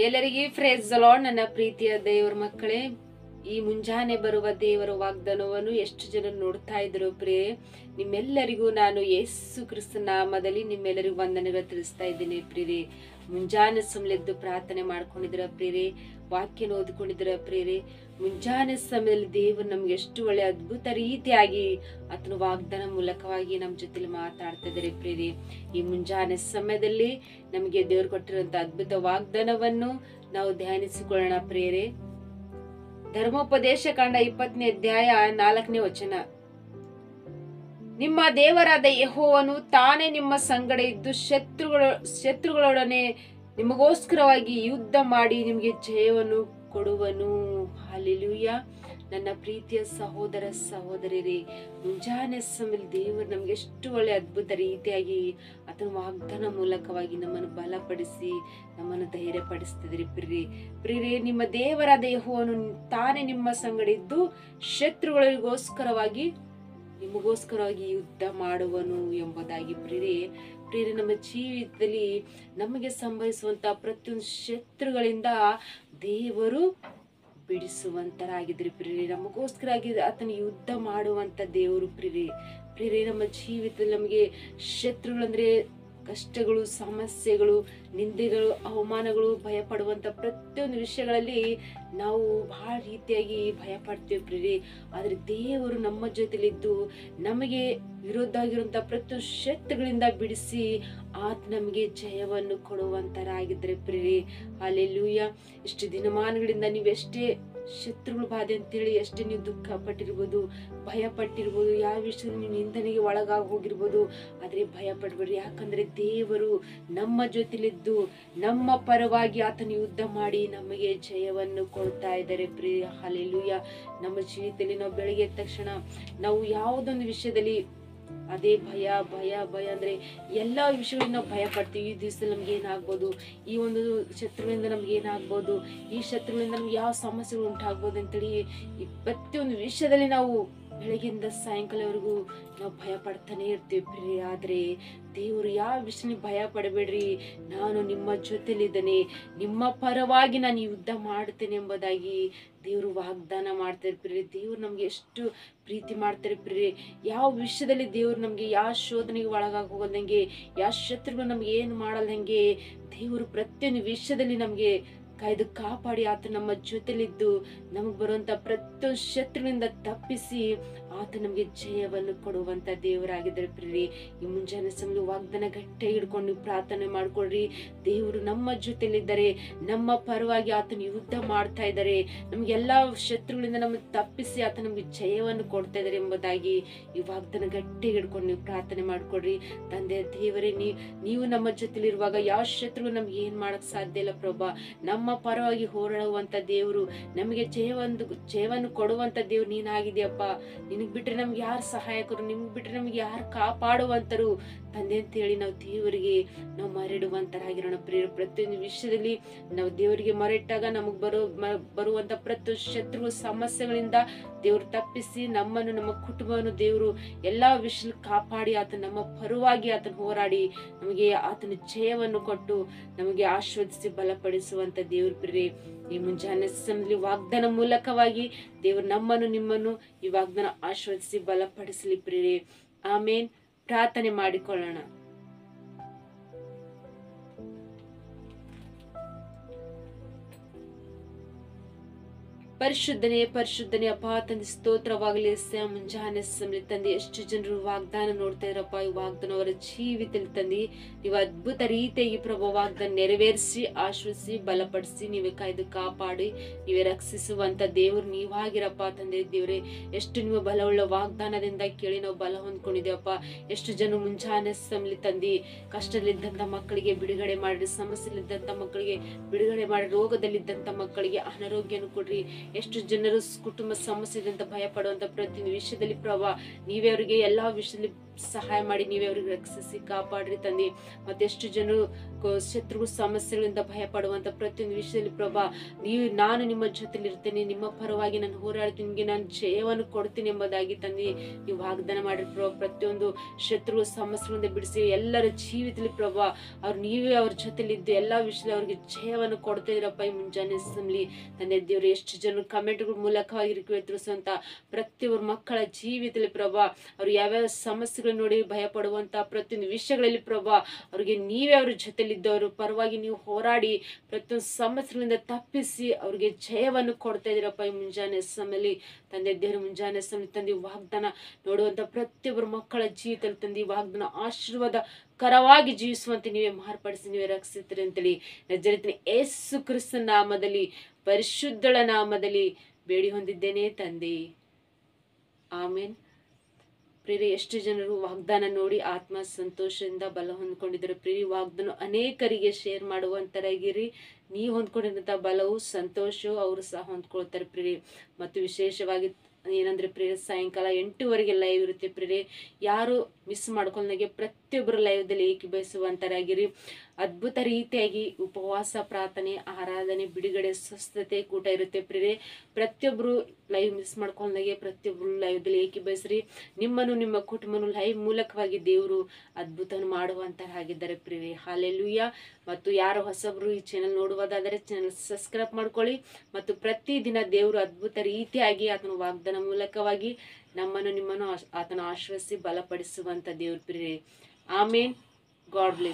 ಎಲ್ಲರಿಗೆ praise the lord. ನನ್ನ ಪ್ರೀತಿಯ ದೇವರ ಮಕ್ಕಳೇ, ಈ ಮುಂಜಾನೆ ಬರುವ ದೇವರ ವಾಗ್ದಾನವನ್ನು ಎಷ್ಟು ಜನ ನೋಡ್ತಾ ಇದ್ರು ಪ್ರಿಯೆ, ನಿಮ್ಮೆಲ್ಲರಿಗೂ ನಾನು ಯೇಸು ಕ್ರಿಸ್ತ ನಾಮದಲ್ಲಿ ನಿಮ್ಮೆಲ್ಲರಿಗೂ ವಂದನೆಗಳು ತಿಳಿಸ್ತಾ ಇದ್ದೀನಿ ಪ್ರಿಯರೇ. ಮುಂಜಾನೆ ಸಮಯದ್ದು ಪ್ರಾರ್ಥನೆ ಮಾಡ್ಕೊಂಡಿದ್ರ ಪ್ರಿಯರೇ, ವಾಕ್ಯನ ಓದ್ಕೊಂಡಿದ್ರ ಪ್ರಿಯರೇ. ಮುಂಜಾನೆ ಸಮಯದಲ್ಲಿ ದೇವರು ನಮ್ಗೆ ಎಷ್ಟು ಒಳ್ಳೆ ಅದ್ಭುತ ರೀತಿಯಾಗಿ ಆತನ ವಾಗ್ದಾನ ಮೂಲಕವಾಗಿ ನಮ್ಮ ಜೊತೆಲಿ ಮಾತಾಡ್ತಾ ಇದ್ದಾರೆ ಪ್ರಿಯರೇ. ಈ ಮುಂಜಾನೆ ಸಮಯದಲ್ಲಿ ನಮಗೆ ದೇವರು ಕೊಟ್ಟಿರುವಂತ ಅದ್ಭುತ ವಾಗ್ದಾನವನ್ನು ನಾವು ಧ್ಯಾನಿಸಿಕೊಳ್ಳೋಣ ಪ್ರಿಯರೇ. ಧರ್ಮೋಪದೇಶ ಕಾಂಡ 20ನೇ ಅಧ್ಯಾಯ 4ನೇ ವಚನ. ನಿಮ್ಮ ದೇವರಾದ ಯೆಹೋವನು ತಾನೇ ನಿಮ್ಮ ಸಂಗಡ ಇದ್ದು ಶತ್ರುಗಳೊಡನೆ ನಿಮಗೋಸ್ಕರವಾಗಿ ಯುದ್ಧ ಮಾಡಿ ನಿಮಗೆ ಜಯವನ್ನು ಕೊಡುವನು. ಹಲ್ಲೆಲೂಯಾ. ನನ್ನ ಪ್ರೀತಿಯ ಸಹೋದರ ಸಹೋದರಿಯರೇ, ಮುಂಜಾನೆ ಸಮಯದಲ್ಲಿ ದೇವರು ನಮ್ಗೆ ಎಷ್ಟು ಒಳ್ಳೆ ಅದ್ಭುತ ರೀತಿಯಾಗಿ ಆತನ ವಾಗ್ದಾನ ಮೂಲಕವಾಗಿ ನಮ್ಮನ್ನು ಬಲಪಡಿಸಿ ನಮ್ಮನ್ನು ಧೈರ್ಯ ಪಡಿಸ್ತಿದ್ರಿ ಪ್ರಿಯರೇ. ನಿಮ್ಮ ದೇವರಾದ ಯೆಹೋವನು ತಾನೇ ನಿಮ್ಮ ಸಂಗಡ ಇದ್ದು ಶತ್ರುಗಳಿಗೋಸ್ಕರವಾಗಿ ನಿಮಗೋಸ್ಕರವಾಗಿ ಯುದ್ಧ ಮಾಡುವನು ಎಂಬುದಾಗಿ ಪ್ರಿಯರೇ, ನಮ್ಮ ಜೀವಿತದಲ್ಲಿ ನಮಗೆ ಸಂಭವಿಸುವಂತ ಪ್ರತಿಯೊಂದು ಶತ್ರುಗಳಿಂದ ದೇವರು ಬಿಡಿಸುವಂತರಾಗಿದ್ರಿ ಪ್ರಿಯರೇ. ನಮಗೋಸ್ಕರ ಆತನ ಯುದ್ಧ ಮಾಡುವಂತ ದೇವರು ಪ್ರಿಯರೇ. ನಮ್ಮ ಜೀವಿತದಲ್ಲಿ ನಮಗೆ ಶತ್ರುಗಳಂದ್ರೆ ಕಷ್ಟಗಳು, ಸಮಸ್ಯೆಗಳು, ನಿಂದೆಗಳು, ಅವಮಾನಗಳು, ಭಯ ಪಡುವಂತ ಪ್ರತಿಯೊಂದು ವಿಷಯಗಳಲ್ಲಿ ನಾವು ಬಹಳ ರೀತಿಯಾಗಿ ಭಯ ಪಡ್ತೇವೆ ಪ್ರಿಯರೇ. ಆದ್ರೆ ದೇವರು ನಮ್ಮ ಜೊತೆಲಿದ್ದು ನಮಗೆ ವಿರೋಧ ಆಗಿರುವಂತ ಪ್ರತಿಯೊಂದು ಶತ್ರುಗಳಿಂದ ಬಿಡಿಸಿ ಆತ ನಮಗೆ ಜಯವನ್ನು ಕೊಡುವಂತರಾಗಿದ್ರೆ ಪ್ರಿಯರೇ. ಹಲ್ಲೆಲೂಯಾ. ಇಷ್ಟು ದಿನಮಾನಗಳಿಂದ ನೀವೆಷ್ಟೇ ಶತ್ರುಗಳ ಬಾಧೆ ಅಂತೇಳಿ ಎಷ್ಟೇ ನೀವು ದುಃಖ ಪಟ್ಟಿರ್ಬೋದು, ಭಯ ಪಟ್ಟಿರ್ಬೋದು, ಯಾವ ವಿಷಯದಲ್ಲಿ ನೀವು ನಿಂದನೆಗೆ ಒಳಗಾಗಿ ಹೋಗಿರ್ಬೋದು, ಆದ್ರೆ ಭಯ ಪಡ್ಬೇಡ್ರಿ. ಯಾಕಂದ್ರೆ ದೇವರು ನಮ್ಮ ಜೊತೆಲಿದ್ದು ನಮ್ಮ ಪರವಾಗಿ ಆತನ ಯುದ್ಧ ಮಾಡಿ ನಮಗೆ ಜಯವನ್ನು ಕೊಡ್ತಾ ಇದ್ದಾರೆ ಪ್ರಿಯ. ಹಲ್ಲೆಲೂಯಾ. ನಮ್ಮ ಜೀವಿತದಲ್ಲಿ ನಾವು ಬೆಳಗ್ಗೆ ಎದ್ದ ತಕ್ಷಣ ನಾವು ಯಾವುದೊಂದು ವಿಷಯದಲ್ಲಿ ಅದೇ ಭಯ ಅಂದ್ರೆ ಎಲ್ಲಾ ವಿಷಯಗಳಿಂದ ನಾವು ಭಯ ಪಡ್ತೀವಿ. ಈ ದಿವಸದಲ್ಲಿ ನಮ್ಗೆ ಏನಾಗ್ಬೋದು, ಈ ಒಂದು ಶತ್ರುವಿನಿಂದ ನಮ್ಗೆ ಏನಾಗ್ಬೋದು, ಈ ಶತ್ರುವಿನಿಂದ ನಮ್ಗೆ ಯಾವ ಸಮಸ್ಯೆಗಳು ಉಂಟಾಗ್ಬೋದು ಅಂತೇಳಿ ಈ ಪ್ರತಿಯೊಂದು ವಿಷಯದಲ್ಲಿ ನಾವು ಬೆಳಗ್ಗೆಯಿಂದ ಸಾಯಂಕಾಲವರೆಗೂ ನಾವು ಭಯ ಪಡ್ತಾನೆ ಇರ್ತೀವಿ ಪ್ರಿಯ. ಆದ್ರೆ ದೇವರು ಯಾವ ವಿಷಯ ಭಯ ಪಡಬೇಡ್ರಿ, ನಾನು ನಿಮ್ಮ ಜೊತೆಲಿದ್ದೇನೆ, ನಿಮ್ಮ ಪರವಾಗಿ ನಾನು ಯುದ್ಧ ಮಾಡ್ತೇನೆ ಎಂಬುದಾಗಿ ದೇವರು ವಾಗ್ದಾನ ಮಾಡ್ತಾರೆ ಪ್ರಿಯರೇ. ದೇವ್ರು ನಮ್ಗೆ ಎಷ್ಟು ಪ್ರೀತಿ ಮಾಡ್ತಾರೆ ಪ್ರಿಯರೇ. ಯಾವ ವಿಷಯದಲ್ಲಿ ದೇವ್ರು ನಮ್ಗೆ ಯಾವ ಶೋಧನೆಗೆ ಒಳಗಾಗಿ ಹೋಗಲ್ದಂಗೆ, ಯಾವ ಶತ್ರುಗಳು ನಮ್ಗೆ ಏನು ಮಾಡಲ್ದಂಗೆ ದೇವರು ಪ್ರತಿಯೊಂದು ವಿಷಯದಲ್ಲಿ ನಮ್ಗೆ ಕಾಯ್ದು ಕಾಪಾಡಿ ಆತ ನಮ್ಮ ಜೊತೆಲಿದ್ದು ನಮಗ್ ಬರುವಂತ ಪ್ರತಿಯೊಂದು ಶತ್ರುವಿನಿಂದ ತಪ್ಪಿಸಿ ಆತ ನಮ್ಗೆ ಜಯವನ್ನು ಕೊಡುವಂತ ದೇವರಾಗಿದ್ದಾರೆ ಪ್ರಿಯರೇ. ಈ ಮುಂಜಾನೆ ಸಮಯ ವಾಗ್ದಾನ ಗಟ್ಟಿ ಹಿಡ್ಕೊಂಡು ಪ್ರಾರ್ಥನೆ ಮಾಡ್ಕೊಳ್ರಿ. ದೇವರು ನಮ್ಮ ಜೊತೆಲಿದ್ದಾರೆ, ನಮ್ಮ ಪರವಾಗಿ ಆತನ ಯುದ್ಧ ಮಾಡ್ತಾ ಇದ್ದಾರೆ, ನಮ್ಗೆಲ್ಲಾ ಶತ್ರುಗಳಿಂದ ನಮ್ಗೆ ತಪ್ಪಿಸಿ ಆತ ನಮ್ಗೆ ಜಯವನ್ನು ಕೊಡ್ತಾ ಇದ್ದಾರೆ ಎಂಬುದಾಗಿ ಈ ವಾಗ್ದಾನ ಗಟ್ಟಿ ಹಿಡ್ಕೊಂಡು ನೀವು ಪ್ರಾರ್ಥನೆ ಮಾಡ್ಕೊಡ್ರಿ. ತಂದೆ ದೇವರೇ, ನೀವು ನಮ್ಮ ಜೊತೆಲಿರುವಾಗ ಯಾವ ಶತ್ರು ನಮ್ಗೆ ಏನ್ ಮಾಡಕ್ ಸಾಧ್ಯ ಇಲ್ಲ ಪ್ರಭಾ. ನಮ್ಮ ಪರವಾಗಿ ಹೋರಾಡುವಂತ ದೇವರು, ನಮಗೆ ಜಯವನ್ನು ಕೊಡುವಂತ ದೇವ್ರು ನೀನಾಗಿದೆಯಪ್ಪ. ನಿನಗ್ ಬಿಟ್ರೆ ನಮ್ಗೆ ಯಾರು ಸಹಾಯಕರು, ನಿಮ್ಗೆ ಬಿಟ್ರೆ ನಮ್ಗೆ ಯಾರು ಕಾಪಾಡುವಂತರು ತಂದೆ ಅಂತ ಹೇಳಿ ನಾವು ದೇವರಿಗೆ ನಾವು ಮರೆಡುವಂತರಾಗಿರೋಣ ಪ್ರಿಯರೇ. ಪ್ರತಿಯೊಂದು ವಿಷಯದಲ್ಲಿ ನಾವು ದೇವರಿಗೆ ಮರೆಟ್ಟಾಗ ನಮಗ್ ಬರುವಂತ ಪ್ರತಿಯೊಂದು ಶತ್ರು ಸಮಸ್ಯೆಗಳಿಂದ ದೇವ್ರು ತಪ್ಪಿಸಿ ನಮ್ಮನ್ನು, ನಮ್ಮ ಕುಟುಂಬವನ್ನು ದೇವರು ಎಲ್ಲಾ ವಿಷಯ ಕಾಪಾಡಿ ಆತನ ನಮ್ಮ ಪರವಾಗಿ ಆತನ ಹೋರಾಡಿ ನಮಗೆ ಆತನ ಜಯವನ್ನು ಕೊಟ್ಟು ನಮಗೆ ಆಶೀರ್ವದಿಸಿ ಬಲಪಡಿಸುವಂತ ದೇವ್ರ ಪ್ರಿಯರೇ. ಈ ಮುಂಜಾನೆ ಸಮಯದಲ್ಲಿ ವಾಗ್ದಾನ ಮೂಲಕವಾಗಿ ದೇವರು ನಮ್ಮನ್ನು, ನಿಮ್ಮನ್ನು ಈ ವಾಗ್ದಾನ ಆಶೀರ್ವದಿಸಿ ಬಲಪಡಿಸಲಿ ಪ್ರಿಯರೇ. ಆಮೇನ್. ಪ್ರಾರ್ಥನೆ ಮಾಡಿಕೊಳ್ಳೋಣ. ಪರಿಶುದ್ಧನೇ ಅಪ್ಪ ತಂದೆ, ಸ್ತೋತ್ರವಾಗಲಿ. ಮುಂಜಾನೆ ಸಮಯ ತಂದೆ ಎಷ್ಟು ಜನರು ವಾಗ್ದಾನ ನೋಡ್ತಾ ಇರಪ್ಪ, ಈ ವಾಗ್ದಾನ ಅವರ ಜೀವಿತದಲ್ಲಿ ತಂದೆ ನೀವು ಅದ್ಭುತ ರೀತಿಯಾಗಿ ಪ್ರಭು ವಾಗ್ದಾನ ನೆರವೇರಿಸಿ ಆಶ್ವಸಿಸಿ ಬಲಪಡಿಸಿ ನೀವೇ ಕಾಯ್ದು ಕಾಪಾಡಿ ನೀವೇ ರಕ್ಷಿಸುವಂತ ದೇವ್ರು ನೀವಾಗಿರಪ್ಪ ತಂದೆ ದೇವ್ರೆ. ಎಷ್ಟು ನೀವು ಬಲವುಳ್ಳ ವಾಗ್ದಾನದಿಂದ ಕೇಳಿ ನಾವು ಬಲ ಹೊಂದ್ಕೊಂಡಿದ್ದೇವಪ್ಪ. ಎಷ್ಟು ಜನ ಮುಂಜಾನೆ ಸಮಯ ತಂದೆ ಕಷ್ಟದಲ್ಲಿದ್ದಂತ ಮಕ್ಕಳಿಗೆ ಬಿಡುಗಡೆ ಮಾಡಿ, ಸಮಸ್ಯೆಲಿದ್ದಂತ ಮಕ್ಕಳಿಗೆ ಬಿಡುಗಡೆ ಮಾಡಿ, ರೋಗದಲ್ಲಿದ್ದಂತ ಮಕ್ಕಳಿಗೆ ಅನಾರೋಗ್ಯನ ಕೊಡ್ರಿ. ಎಷ್ಟು ಜನರು ಕುಟುಂಬ ಸಮಸ್ಯೆ ಅಂತ ಭಯ ಪಡುವಂತ ಪ್ರತಿಯೊಂದು ವಿಷಯದಲ್ಲಿ ಪ್ರಭಾ ನೀವೇ ಅವರಿಗೆ ಎಲ್ಲಾ ವಿಷಯದಲ್ಲಿ ಸಹಾಯ ಮಾಡಿ ನೀವೇ ಅವ್ರಿಗೆ ರಕ್ಷಿಸಿ ಕಾಪಾಡ್ರಿ ತಂದೆ. ಮತ್ತೆಷ್ಟು ಜನರು ಶತ್ರುಗಳು ಸಮಸ್ಯೆಗಳಿಂದ ಭಯ ಪಡುವಂತ ಪ್ರತಿಯೊಂದು ವಿಷಯದಲ್ಲಿ ಪ್ರಭಾ ನಾನು ನಿಮ್ಮ ಜೊತೆಲಿ ಇರ್ತೇನೆ, ನಿಮ್ಮ ಪರವಾಗಿ ನಾನು ಹೋರಾಡ್ತೀನಿ, ನಿಮ್ಗೆ ನಾನು ಜಯವನ್ನು ಕೊಡ್ತೀನಿ ಎಂಬುದಾಗಿ ತಂದೆ ನೀವು ವಾಗ್ದಾನ ಮಾಡಿರಿ ಪ್ರಭಾ. ಪ್ರತಿಯೊಂದು ಶತ್ರು ಸಮಸ್ಯೆಗಳಿಂದ ಬಿಡಿಸಿ ಎಲ್ಲರ ಜೀವಿತದಲ್ಲಿ ಪ್ರಭಾ ನೀವೇ ಅವ್ರ ಜೊತೆಲಿ ಇದ್ದು ಎಲ್ಲಾ ವಿಷಯದಲ್ಲಿ ಅವ್ರಿಗೆ ಜಯವನ್ನು ಕೊಡ್ತಾ ಇದ್ರಪ್ಪ. ಈ ಮುಂಜಾನೆ ಸಮಲಿ ತಂದೆ ದೇವರು ಎಷ್ಟು ಜನರು ಕಮೆಂಟ್ಗಳ ಮೂಲಕವಾಗಿ ತಿಳಿಸುವಂತ ಪ್ರತಿಯೊಬ್ಬರ ಮಕ್ಕಳ ಜೀವಿತದಲ್ಲಿ ಪ್ರಭಾ ಅವ್ರು ಯಾವ್ಯಾವ ಸಮಸ್ಯೆಗಳು ನೋಡಿ ಭಯ ಪಡುವಂತ ಪ್ರತಿಯೊಂದು ವಿಷಯಗಳಲ್ಲಿ ಪ್ರಭಾ ಅವ್ರಿಗೆ ನೀವೇ ಅವ್ರ ಜೊತೆಲಿದ್ದವರು ಪರವಾಗಿ ನೀವು ಹೋರಾಡಿ ಪ್ರತಿಯೊಂದು ಸಮಸ್ಯೆಗಳಿಂದ ತಪ್ಪಿಸಿ ಅವ್ರಿಗೆ ಜಯವನ್ನು ಕೊಡ್ತಾ ಇದೀರಪ್ಪ. ಈ ಮುಂಜಾನೆ ಸಮಲಿ ತಂದೆ ದೇವರು ಮುಂಜಾನೆ ಸಮಲಿ ತಂದೆ ವಾಗ್ದಾನ ನೋಡುವಂತ ಪ್ರತಿಯೊಬ್ಬರ ಮಕ್ಕಳ ಜೀವಿತದಲ್ಲಿ ತಂದೆ ವಾಗ್ದಾನ ಆಶೀರ್ವಾದ ಕರವಾಗಿ ಜೀವಿಸುವಂತೆ ನೀವೇ ಮಾರ್ಪಡಿಸಿ ನೀವೇ ರಕ್ಷಿಸ್ತೀರಿ ಅಂತೇಳಿ ನಜರೇತಿನ ಯೇಸು ಕ್ರಿಸ್ತನ ನಾಮದಲ್ಲಿ ಪರಿಶುದ್ಧಳ ನಾಮದಲ್ಲಿ ಬೇಡಿ ಹೊಂದಿದ್ದೇನೆ ತಂದೆ, ಆಮೇನ್. ಪ್ರಿಯರೇ, ಎಷ್ಟು ಜನರು ವಾಗ್ದಾನ ನೋಡಿ ಆತ್ಮ ಸಂತೋಷದಿಂದ ಬಲ ಹೊಂದ್ಕೊಂಡಿದ್ದಾರೆ. ಪ್ರಿಯ ವಾಗ್ದಾನ ಅನೇಕರಿಗೆ ಶೇರ್ ಮಾಡುವಂತರಾಗಿರಿ. ನೀವು ಹೊಂದ್ಕೊಂಡಿರಂತ ಬಲವು ಸಂತೋಷವು ಅವರು ಸಹ ಹೊಂದ್ಕೊಳ್ತಾರೆ ಪ್ರಿಯರೇ. ಮತ್ತು ವಿಶೇಷವಾಗಿ ಏನಂದ್ರೆ ಪ್ರಿಯರೇ, ಸಾಯಂಕಾಲ 8 ಲೈವ್ ಇರುತ್ತೆ ಪ್ರಿಯರೇ. ಯಾರು ಮಿಸ್ ಮಾಡ್ಕೊಂಡಾಗೆ ಪ್ರತಿಯೊಬ್ಬರು ಲೈವ್ದಲ್ಲಿ ಏಕೀಭವಿಸುವಂತರಾಗಿರಿ. ಅದ್ಭುತ ರೀತಿಯಾಗಿ ಉಪವಾಸ, ಪ್ರಾರ್ಥನೆ, ಆರಾಧನೆ, ಬಿಡುಗಡೆ, ಸ್ವಸ್ಥತೆ ಕೂಟ ಇರುತ್ತೆ ಪ್ರಿಯರೇ. ಪ್ರತಿಯೊಬ್ರು ಲೈವ್ ಮಿಸ್ ಮಾಡ್ಕೊಂಡಾಗೆ ಪ್ರತಿಯೊಬ್ರು ಲೈವ್ದಲ್ಲಿ ಏಕೀಭವಿಸ್ರಿ. ನಿಮ್ಮನ್ನು ನಿಮ್ಮ ಕುಟುಂಬನು ಲೈವ್ ಮೂಲಕವಾಗಿ ದೇವರು ಅದ್ಭುತವನ್ನು ಮಾಡುವಂತರಾಗಿದ್ದಾರೆ ಪ್ರಿಯರೇ. ಹಾಲೆಲೂಯಾ. ಮತ್ತು ಯಾರು ಹೊಸಬ್ರು ಈ ಚಾನೆಲ್ ನೋಡುವುದಾದರೆ ಚಾನೆಲ್ ಸಬ್ಸ್ಕ್ರೈಬ್ ಮಾಡ್ಕೊಳ್ಳಿ. ಮತ್ತು ಪ್ರತಿದಿನ ದೇವರು ಅದ್ಭುತ ರೀತಿಯಾಗಿ ಆತನ ವಾಗ್ದಾನ ಮೂಲಕವಾಗಿ ನಮ್ಮನ್ನು ನಿಮ್ಮನ್ನು ಆತನ ಆಶ್ರಯಿಸಿ ಬಲಪಡಿಸುವಂತ ದೇವ್ರ ಪ್ರಿಯರೇ. ಆಮೇನ್. God bless.